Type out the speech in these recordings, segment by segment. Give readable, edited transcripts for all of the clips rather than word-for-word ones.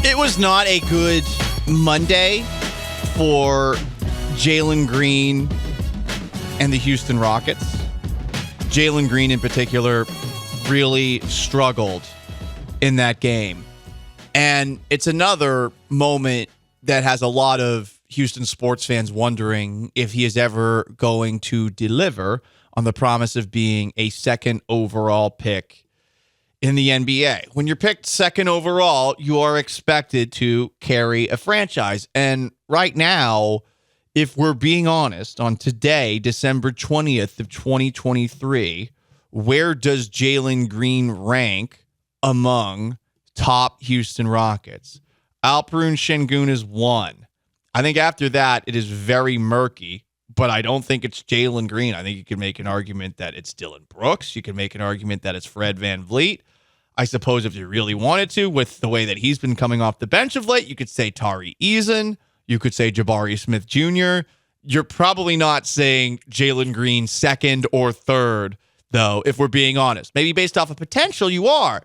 It was not a good Monday for Jalen Green and the Houston Rockets. Jalen Green in particular really struggled in that game. And it's another moment that has a lot of Houston sports fans wondering if he is ever going to deliver on the promise of being a second overall pick in the NBA. When you're picked second overall, you are expected to carry a franchise. And right now, if we're being honest, on today, December 20th of 2023, where does Jalen Green rank among top Houston Rockets? Alperen Şengün is 1. I think after that, it is very murky, but I don't think it's Jalen Green. I think you can make an argument that it's Dylan Brooks. You can make an argument that it's Fred VanVleet. I suppose if you really wanted to, with the way that he's been coming off the bench of late, you could say Tari Eason. You could say Jabari Smith Jr. You're probably not saying Jalen Green second or third, though, if we're being honest. Maybe based off of potential, you are.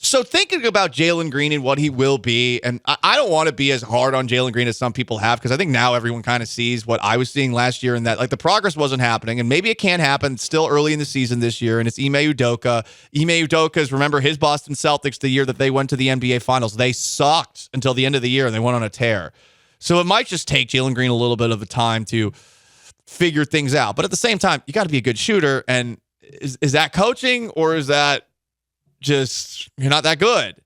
So thinking about Jalen Green and what he will be, and I don't want to be as hard on Jalen Green as some people have, because I think now everyone kind of sees what I was seeing last year, and that like the progress wasn't happening, and maybe it can happen. It's still early in the season this year, and it's Ime Udoka. Ime Udoka's, remember his Boston Celtics the year that they went to the NBA Finals. They sucked until the end of the year, and they went on a tear. So it might just take Jalen Green a little bit of a time to figure things out. But at the same time, you got to be a good shooter, and is that coaching, or is that just you're not that good?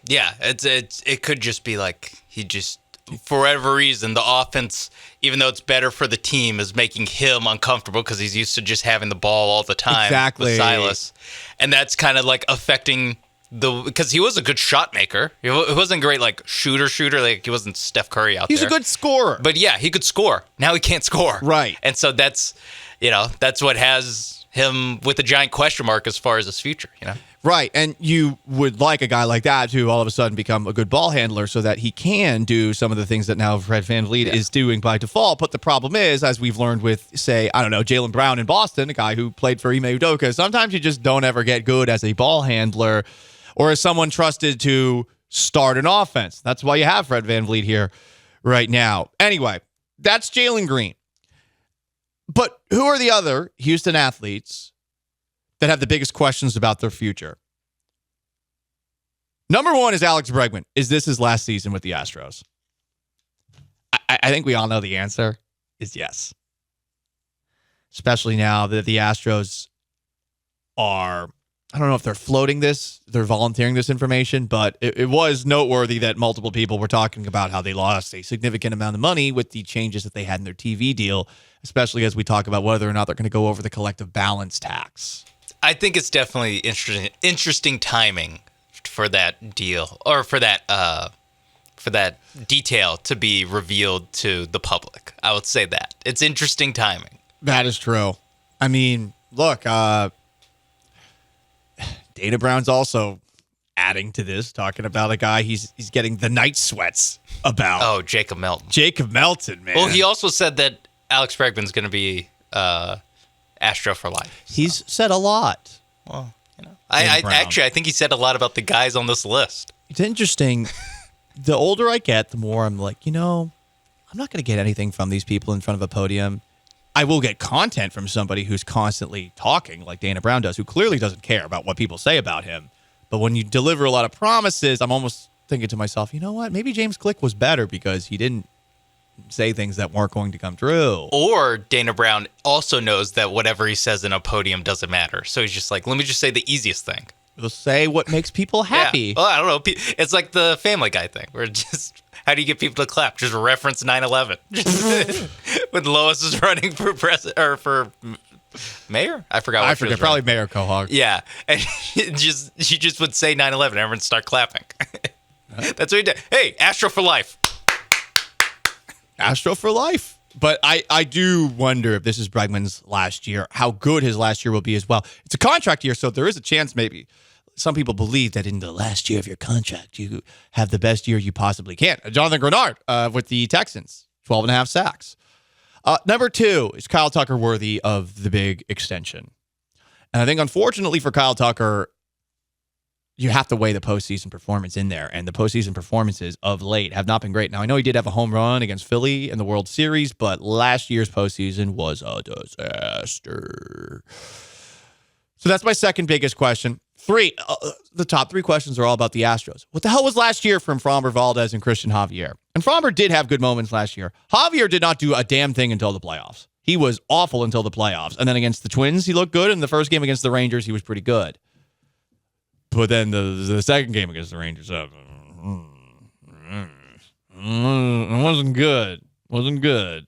Yeah, it could just be like he just, for whatever reason, the offense, even though it's better for the team, is making him uncomfortable because he's used to just having the ball all the time. Exactly. With Silas. And that's kind of like affecting because he was a good shot maker. He wasn't great like shooter, like he wasn't Steph Curry out there. He's a good scorer. But yeah, he could score. Now he can't score. Right. And so that's what has him with a giant question mark as far as his future, Right, and you would like a guy like that to all of a sudden become a good ball handler so that he can do some of the things that now Fred VanVleet is doing by default. But the problem is, as we've learned with, say, I don't know, Jaylen Brown in Boston, a guy who played for Ime Udoka, sometimes you just don't ever get good as a ball handler or as someone trusted to start an offense. That's why you have Fred VanVleet here right now. Anyway, that's Jalen Green. But who are the other Houston athletes that have the biggest questions about their future? Number one is Alex Bregman. Is this his last season with the Astros? I think we all know the answer is yes. Especially now that the Astros are, I don't know if they're floating this, they're volunteering this information, but it was noteworthy that multiple people were talking about how they lost a significant amount of money with the changes that they had in their TV deal, especially as we talk about whether or not they're going to go over the collective balance tax. I think it's definitely interesting timing for that deal, or for that detail to be revealed to the public. I would say that it's interesting timing. That is true. I mean, look, Dana Brown's also adding to this, talking about a guy he's getting the night sweats about. Oh, Jacob Melton. Jacob Melton, man. Well, he also said that Alex Bregman's going to be Astro for life. So. He's said a lot. Well, I think he said a lot about the guys on this list. It's interesting. The older I get, the more I'm like, I'm not going to get anything from these people in front of a podium. I will get content from somebody who's constantly talking like Dana Brown does, who clearly doesn't care about what people say about him. But when you deliver a lot of promises, I'm almost thinking to myself, you know what? Maybe James Click was better because he didn't say things that weren't going to come true. Or Dana Brown also knows that whatever he says in a podium doesn't matter. So he's just like, let me just say the easiest thing. We'll say what makes people happy. Yeah. Well, I don't know. It's like the Family Guy thing, where just, how do you get people to clap? Just reference 9/11. When Lois is running for president or for mayor? I forgot. Probably Mayor Quahog. Yeah. And she just would say 9/11. Everyone would start clapping. That's what he did. Hey, Astro for life. Astro for life. But I do wonder if this is Bregman's last year, how good his last year will be as well. It's a contract year, so there is a chance maybe. Some people believe that in the last year of your contract, you have the best year you possibly can. Jonathan Grenard with the Texans, 12 and a half sacks. Number two, is Kyle Tucker worthy of the big extension? And I think, unfortunately for Kyle Tucker, you have to weigh the postseason performance in there. And the postseason performances of late have not been great. Now, I know he did have a home run against Philly in the World Series, but last year's postseason was a disaster. So that's my second biggest question. The top three questions are all about the Astros. What the hell was last year from Framber Valdez and Christian Javier? And Framber did have good moments last year. Javier did not do a damn thing until the playoffs. He was awful until the playoffs. And then against the Twins, he looked good. In the first game against the Rangers, he was pretty good. But then the second game against the Rangers, it wasn't good. Wasn't good.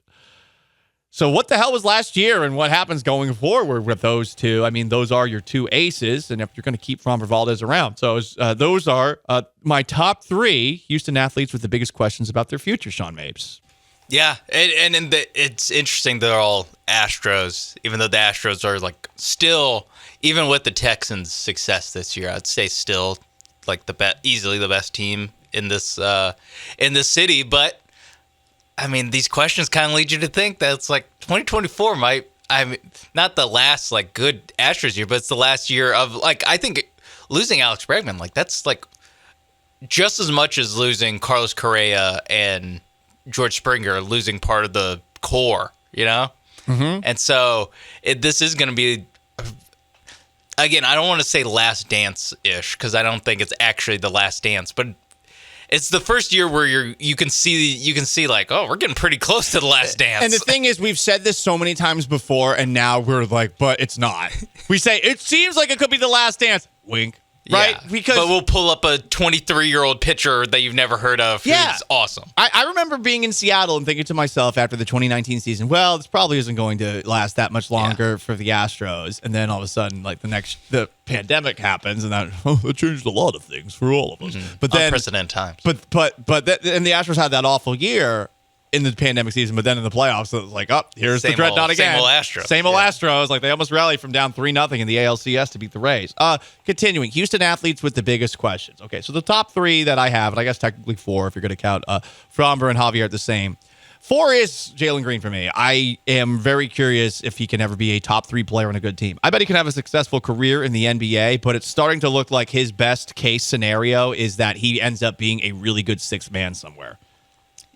So what the hell was last year and what happens going forward with those two? I mean, those are your two aces, and if you're going to keep Framber Valdez around. So those are my top three Houston athletes with the biggest questions about their future, Sean Mapes. Yeah, and it's interesting they're all Astros, even though the Astros are like still, even with the Texans' success this year, I'd say still like easily the best team in this city. But I mean, these questions kind of lead you to think that it's like 2024 not the last like good Astros year, but it's the last year of like, I think losing Alex Bregman, like that's like just as much as losing Carlos Correa and George Springer, losing part of the core, you know? Mm-hmm. And so this is going to be, again, I don't want to say last dance-ish because I don't think it's actually the last dance, but it's the first year where you can see like, oh, we're getting pretty close to the last dance. And the thing is, we've said this so many times before, and now we're like, but it's not. We say it seems like it could be the last dance. Wink. Right? Yeah, because but we'll pull up a 23-year-old pitcher that you've never heard of who's awesome. I remember being in Seattle and thinking to myself after the 2019 season, well, this probably isn't going to last that much longer for the Astros. And then all of a sudden, like the pandemic happens, and that changed a lot of things for all of us. Mm-hmm. But then unprecedented times. And the Astros had that awful year in the pandemic season, but then in the playoffs, it was like, here's the dreadnought again. Same old Astros. Same old Astros. Like, they almost rallied from down 3-0 in the ALCS to beat the Rays. Continuing, Houston athletes with the biggest questions. Okay, so the top three that I have, and I guess technically four if you're going to count Framber and Javier at the same. 4 is Jalen Green for me. I am very curious if he can ever be a top 3 player on a good team. I bet he can have a successful career in the NBA, but it's starting to look like his best case scenario is that he ends up being a really good sixth man somewhere.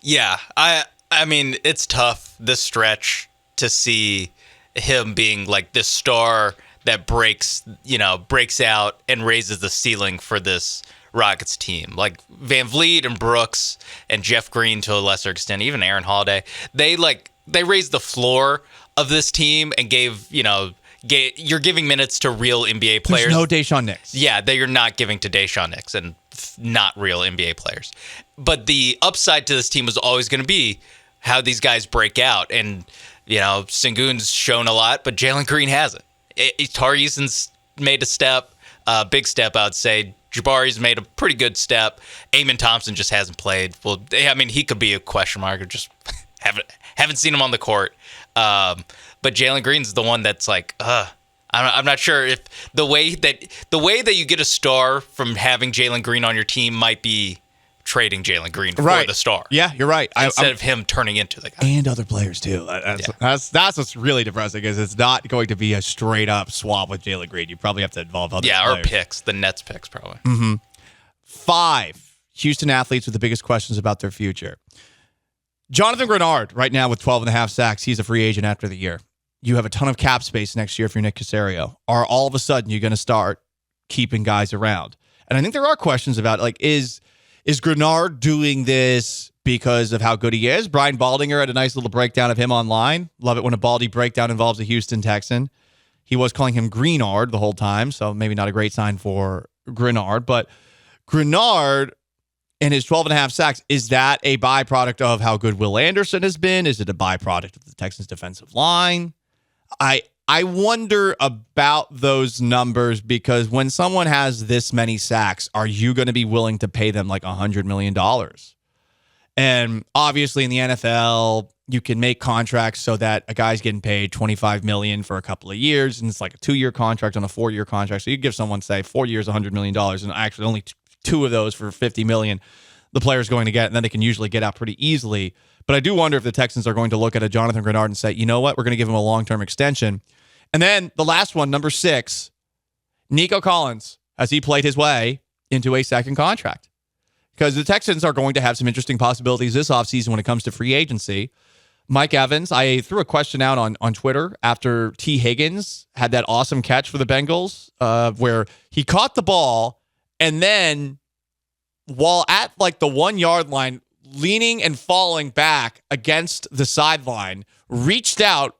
Yeah, I mean, it's tough this stretch to see him being like this star that breaks out and raises the ceiling for this Rockets team. Like Van Vliet and Brooks and Jeff Green to a lesser extent, even Aaron Holiday, they raised the floor of this team and you're giving minutes to real NBA players. There's no Deshaun Nix. Yeah, that you're not giving to Deshaun Nix and not real NBA players. But the upside to this team was always going to be how these guys break out. And, Sengun's shown a lot, but Jalen Green hasn't. Tari Eason's made a step, big step, I would say. Jabari's made a pretty good step. Amen Thompson just hasn't played. Well, I mean, he could be a question mark. Just haven't seen him on the court. But Jalen Green's the one that's like, I'm not sure if the way that you get a star from having Jalen Green on your team might be trading Jalen Green for the star. Yeah, you're right. Instead of him turning into the guy. And other players too. That's what's really depressing is it's not going to be a straight up swap with Jalen Green. You probably have to involve other players. Or picks. The Nets picks probably. Mm-hmm. 5 Houston athletes with the biggest questions about their future. Jonathan Grenard right now with 12.5 sacks. He's a free agent after the year. You have a ton of cap space next year if you're Nick Caserio. Are all of a sudden you're going to start keeping guys around? And I think there are questions about is Grenard doing this because of how good he is? Brian Baldinger had a nice little breakdown of him online. Love it when a Baldy breakdown involves a Houston Texan. He was calling him Greenard the whole time, so maybe not a great sign for Grenard. But Grenard and his 12.5 sacks, is that a byproduct of how good Will Anderson has been? Is it a byproduct of the Texans' defensive line? I wonder about those numbers because when someone has this many sacks, are you going to be willing to pay them like $100 million? And obviously in the NFL, you can make contracts so that a guy's getting paid $25 million for a couple of years, and it's like a 2-year contract on a 4-year contract. So you give someone, say, 4 years, $100 million, and actually only 2 of those for $50 million the player's going to get, and then they can usually get out pretty easily. But I do wonder if the Texans are going to look at a Jonathan Grenard and say, you know what, we're going to give him a long-term extension. And then the last one, number 6, Nico Collins as he played his way into a second contract. Because the Texans are going to have some interesting possibilities this offseason when it comes to free agency. Mike Evans, I threw a question out on Twitter after T. Higgins had that awesome catch for the Bengals where he caught the ball and then while at like the 1 yard line, leaning and falling back against the sideline, reached out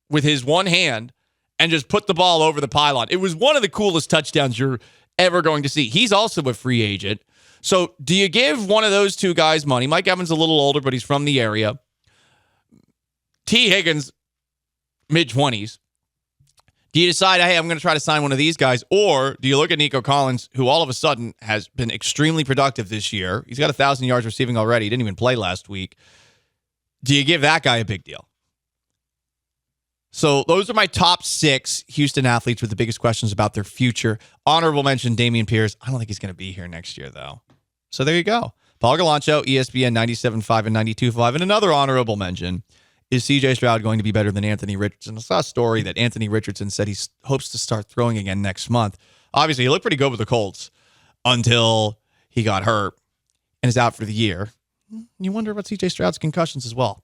with his one hand and just put the ball over the pylon. It was one of the coolest touchdowns you're ever going to see. He's also a free agent. So do you give one of those two guys money? Mike Evans a little older, but he's from the area. T. Higgins, mid-20s. Do you decide, hey, I'm going to try to sign one of these guys? Or do you look at Nico Collins, who all of a sudden has been extremely productive this year? He's got 1,000 yards receiving already. He didn't even play last week. Do you give that guy a big deal? So those are my top 6 Houston athletes with the biggest questions about their future. Honorable mention, Dameon Pierce. I don't think he's going to be here next year, though. So there you go. Paul Galancho, ESPN 97.5 and 92.5. And another honorable mention, is C.J. Stroud going to be better than Anthony Richardson? I saw a story that Anthony Richardson said he hopes to start throwing again next month. Obviously, he looked pretty good with the Colts until he got hurt and is out for the year. You wonder about C.J. Stroud's concussions as well.